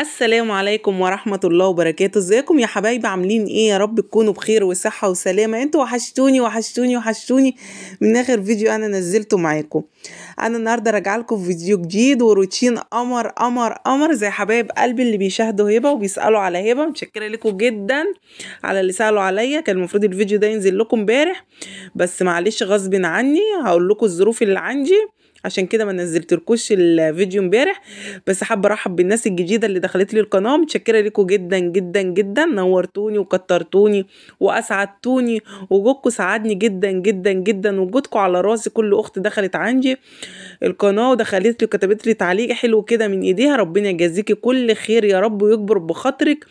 السلام عليكم ورحمة الله وبركاته. ازيكم يا حبايبي؟ عاملين ايه؟ يا رب تكونوا بخير وصحة وسلامة. انتوا وحشتوني وحشتوني وحشتوني من اخر فيديو انا نزلته معاكم. انا النهارده راجعه لكم في فيديو جديد وروتين قمر قمر قمر زي حبايب قلبي اللي بيشاهدوا هبه وبيسالوا على هبه. متشكره لكم جدا على اللي سالوا عليا. كان المفروض الفيديو ده ينزل لكم امبارح بس معلش غصب عني. هقول لكم الظروف اللي عندي عشان كده ما نزلتلكوش الفيديو امبارح. بس حابه ارحب بالناس الجديده اللي دخلت لي القناه. متشكره لكم جدا جدا جدا. نورتوني وكترتوني واسعدتوني وجودكم سعدني جدا جدا جدا. وجودكم على راسي. كل اخت دخلت عندي القناه ودخلت لي وكتبت لي تعليق حلو كده من ايديها، ربنا يجازيكي كل خير يا رب ويكبر بخاطرك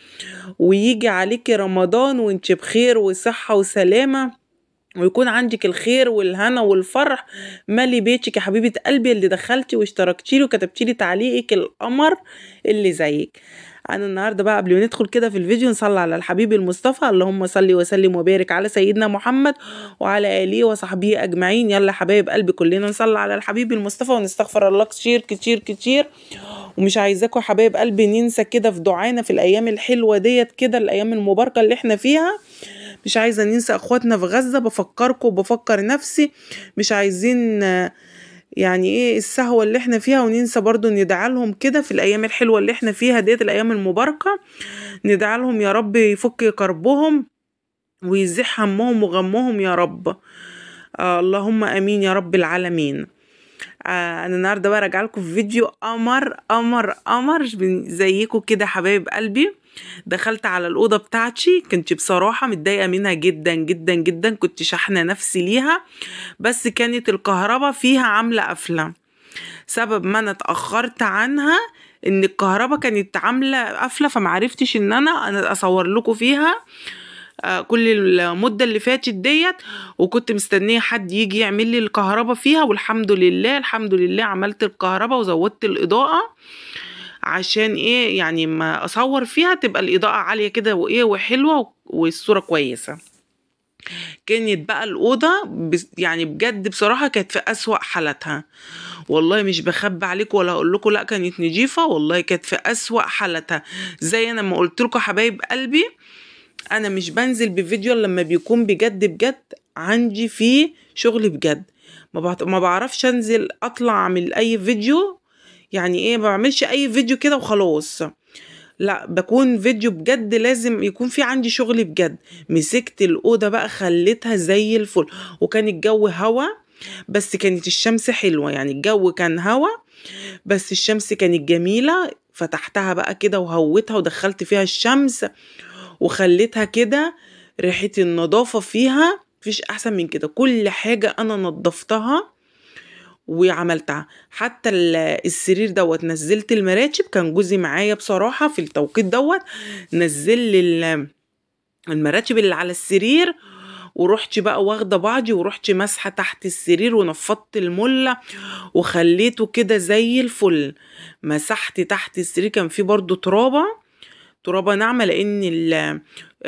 ويجي عليكي رمضان وانت بخير وصحه وسلامه ويكون عندك الخير والهنا والفرح مالي بيتك يا حبيبة قلبي اللي دخلتي واشتركتي لي وكتبتي لي تعليقك القمر اللي زيك. انا النهارده بقى قبل ما ندخل كده في الفيديو نصلي على الحبيب المصطفى. اللهم صل وسلم وبارك على سيدنا محمد وعلى اله وصحبه اجمعين. يلا حبايب قلبي كلنا نصلي على الحبيب المصطفى ونستغفر الله كتير كتير كتير. ومش عايزاكم يا حبايب قلبي ننسى كده في دعانا في الايام الحلوه ديت كده، الايام المباركه اللي احنا فيها. مش عايزه ننسى اخواتنا في غزه. بفكركم وبفكر نفسي. مش عايزين يعني ايه السهوه اللي احنا فيها وننسى برضو ندعي لهم كده في الايام الحلوه اللي احنا فيها ديت، الايام المباركه. ندعي لهم يا رب يفك كربهم ويزيح همهم وغمهم يا رب. اللهم امين يا رب العالمين. انا النهارده بقى راجعه لكم في فيديو قمر قمر قمر زيكم كده حبايب قلبي. دخلت على الأوضة بتاعتي، كنت بصراحة متضايقة منها جدا جدا جدا. كنت شاحنة نفسي ليها بس كانت الكهرباء فيها عاملة قفلة. سبب ما أنا اتأخرت عنها إن الكهرباء كانت عاملة قفلة فمعرفتش إن أنا أصور لكم فيها كل المدة اللي فاتت ديت. وكنت مستنية حد يجي يعمل لي الكهرباء فيها، والحمد لله الحمد لله عملت الكهرباء وزودت الإضاءة عشان ايه يعني ما اصور فيها تبقى الاضاءة عالية كده وايه وحلوة والصورة كويسة. كانت بقى الأوضة يعني بجد بصراحة كانت في أسوأ حالتها. والله مش بخبي عليكم ولا اقول لكم لا كانت نجيفة، والله كانت في أسوأ حالتها. زي انا ما قلت لكم حبايب قلبي انا مش بنزل بفيديو لما بيكون بجد بجد عندي فيه شغل بجد. ما بعرفش انزل اطلع اعمل اي فيديو يعني ايه، ما بعملش اي فيديو كده وخلاص. لا بكون فيديو بجد لازم يكون في عندي شغل بجد. مسكت الأوضة بقى خليتها زي الفل. وكان الجو هوا بس كانت الشمس حلوة، يعني الجو كان هوا بس الشمس كانت جميلة. فتحتها بقى كده وهوتها ودخلت فيها الشمس وخليتها كده ريحة النظافة فيها مفيش أحسن من كده. كل حاجة أنا نظفتها وعملتها. حتى السرير دوت نزلت المراتب. كان جوزي معايا بصراحة في التوقيت دوت نزل لي المراتب اللي على السرير. ورحت بقى واخده بعضي ورحت مسحه تحت السرير ونفضت المله وخليته كده زي الفل. مسحت تحت السرير كان فيه برضو ترابه ناعمه لان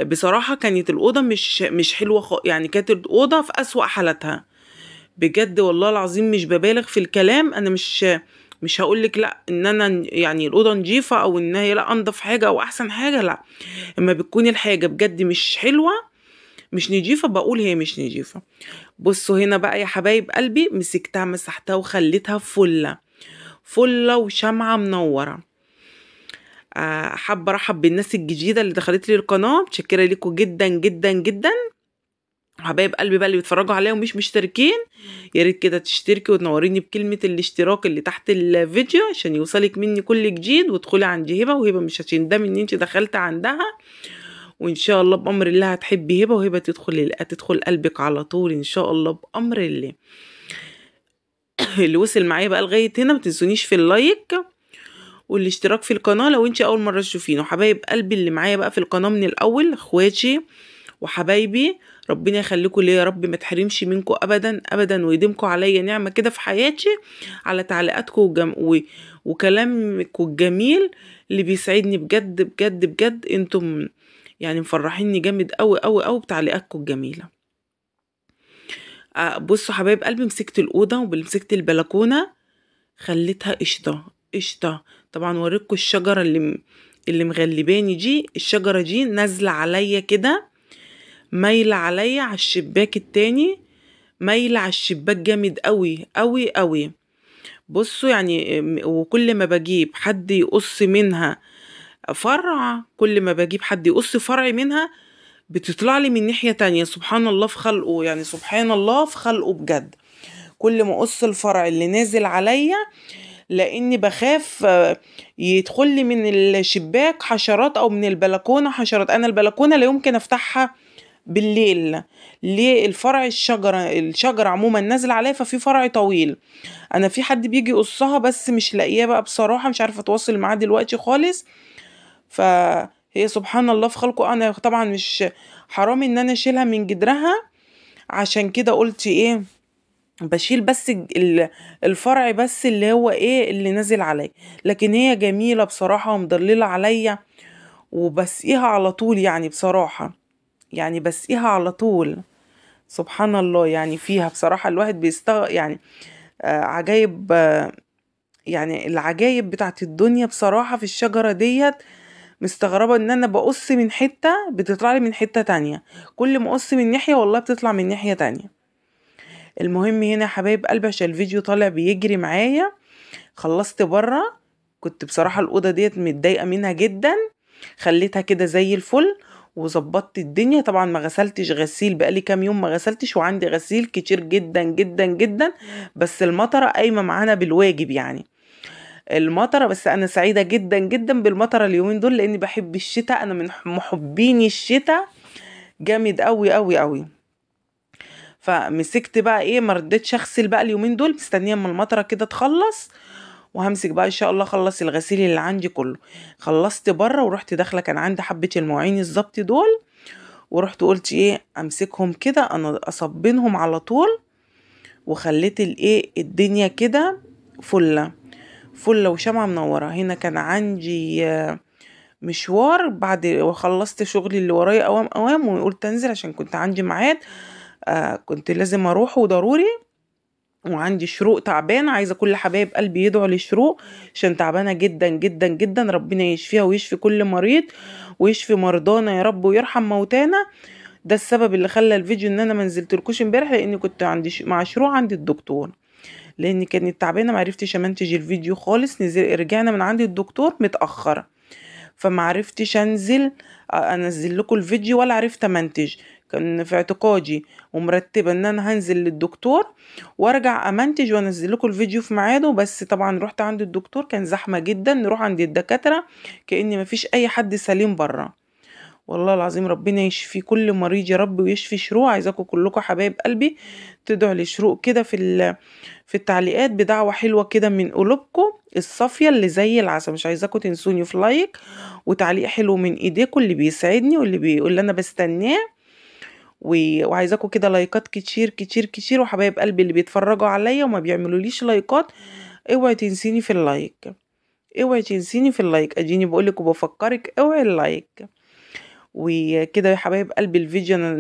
بصراحه كانت الاوضه مش حلوه يعني كانت الاوضه في اسوأ حالتها بجد. والله العظيم مش ببالغ في الكلام. انا مش هقولك لا ان انا يعني الاوضه نظيفه او ان هي لا انضف حاجه او احسن حاجه، لا. اما بتكون الحاجه بجد مش حلوه مش نظيفه بقول هي مش نظيفه. بصوا هنا بقى يا حبايب قلبي مسكتها مسحتها وخليتها فله فله وشمعه منوره. حابه ارحب بالناس الجديده اللي دخلت لي القناه. متشكره لكم جدا جدا جدا. حبايب قلبي بقى اللي بيتفرجوا عليا ومش مشتركين يا ريت كده تشتركي وتنوريني بكلمة الاشتراك اللي تحت الفيديو عشان يوصلك مني كل جديد. وادخلي عند هبة وهبة مش هتندمي ان انت دخلت عندها. وان شاء الله بأمر الله هتحبي هبة وهبة تدخل قلبك على طول ان شاء الله بأمر الله. اللي وصل معايا بقى لغاية هنا متنسونيش في اللايك والاشتراك في القناة لو انت اول مرة تشوفينه. حبايب قلبي اللي معايا بقى في القناة من الاول اخواتي وحبايبي ربنا يخليكم ليا يا رب ما تحرمش منكم ابدا ابدا ويديمكم عليا نعمه كده في حياتي على تعليقاتكم وكلامكم الجميل اللي بيسعدني بجد بجد بجد. انتم يعني مفرحيني جامد قوي قوي قوي بتعليقاتكم الجميله. بصوا حبايب قلبي مسكت الاوضه ومسكت البلكونه خليتها قشطه قشطه. طبعا وريكم الشجرة اللي مغلباني دي. الشجرة دي نازلة عليا كده، مايلة عليا على الشباك التاني، مايلة على الشباك جامد قوي قوي قوي. بصوا يعني، وكل ما بجيب حد يقص منها فرع، كل ما بجيب حد يقص فرع منها بتطلع لي من ناحية تانية. سبحان الله في خلقه، يعني سبحان الله في خلقه بجد. كل ما اقص الفرع اللي نازل عليا، لاني بخاف يدخل لي من الشباك حشرات او من البلكونة حشرات. انا البلكونة لا يمكن افتحها بالليل. ليه؟ الفرع الشجرة عموما نازل عليا، ففي فرع طويل. انا في حد بيجي يقصها بس مش لاقياه بقى بصراحة، مش عارفة اتواصل معاه دلوقتي خالص. فهي سبحان الله في خلقه. انا طبعا مش حرام ان انا اشيلها من جدرها، عشان كده قلت ايه، بشيل بس الفرع بس اللي هو ايه اللي نازل عليا. لكن هي جميلة بصراحة ومضللة عليا، وبسقيها على طول يعني بصراحة، يعني بسقيها على طول. سبحان الله يعني فيها بصراحة الواحد يعني عجايب. يعني العجايب بتاعت الدنيا بصراحة في الشجرة ديت. مستغربة ان انا بقص من حتة بتطلع لي من حتة تانية، كل ما اقص من ناحية والله بتطلع من ناحية تانية. المهم هنا يا حبايب قلبي، عشان الفيديو طالع بيجري معايا، خلصت بره. كنت بصراحة الأوضة ديت متضايقة منها جدا، خليتها كده زي الفل وظبطت الدنيا. طبعا ما غسلتش غسيل، بقالي كام يوم ما غسلتش، وعندي غسيل كتير جدا جدا جدا. بس المطرة قايمة معانا بالواجب يعني، المطرة. بس أنا سعيدة جدا جدا بالمطرة اليومين دول، لأني بحب الشتاء، أنا من محبين الشتاء جامد قوي قوي قوي. فمسكت بقى ايه، مرضتش اغسل بقى اليومين دول، مستنيه اما المطره كده تخلص وهمسك بقى ان شاء الله اخلص الغسيل اللي عندي كله. خلصت بره ورحت داخله، كان عندي حبه المواعين الظبط دول، ورحت قلت ايه امسكهم كده انا اصبنهم على طول. وخليت الايه الدنيا كده فله فله وشمعة منوره. هنا كان عندي مشوار بعد وخلصت شغلي اللي ورايا اوام وقلت انزل عشان كنت عندي ميعاد، كنت لازم اروح وضروري. وعندي شروق تعبانة، عايزة كل حبايب قلبي يدعوا لشروق عشان تعبانة جدا جدا جدا. ربنا يشفيها ويشفي كل مريض ويشفي مرضانا يا رب ويرحم موتانا. ده السبب اللي خلى الفيديو ان انا منزلتلكوش امبارح، لاني كنت عندي مع شروق عند الدكتور، لاني كانت تعبانة معرفتش امنتج الفيديو خالص. رجعنا من عند الدكتور متأخرة، فمعرفتش انزل لكم الفيديو ولا عرفت امنتج. كان في اعتقادي ومرتبه ان انا هنزل للدكتور وارجع امنتج وانزل لكم الفيديو في ميعاده. بس طبعا رحت عند الدكتور كان زحمه جدا، نروح عند الدكاتره كأن مفيش اي حد سليم بره. والله العظيم ربنا يشفي كل مريض يا رب ويشفي شروق. عايزاكم كلكم حبايب قلبي تدعوا لشروق كده في التعليقات بدعوة حلوة كده من قلوبكم الصافية اللي زي العسل. مش عايزاكم تنسوني في لايك وتعليق حلو من ايديكم اللي بيساعدني واللي بيقول لي انا بستناه. وعايزاكم كده لايكات كتير كتير كتير. وحبايب قلبي اللي بيتفرجوا عليا وما بيعملوليش لايكات، اوعي تنسيني في اللايك، اوعي تنسيني في اللايك. اديني بقولك وبفكرك اوعي اللايك. وكده يا حبايب قلبي الفيديو انا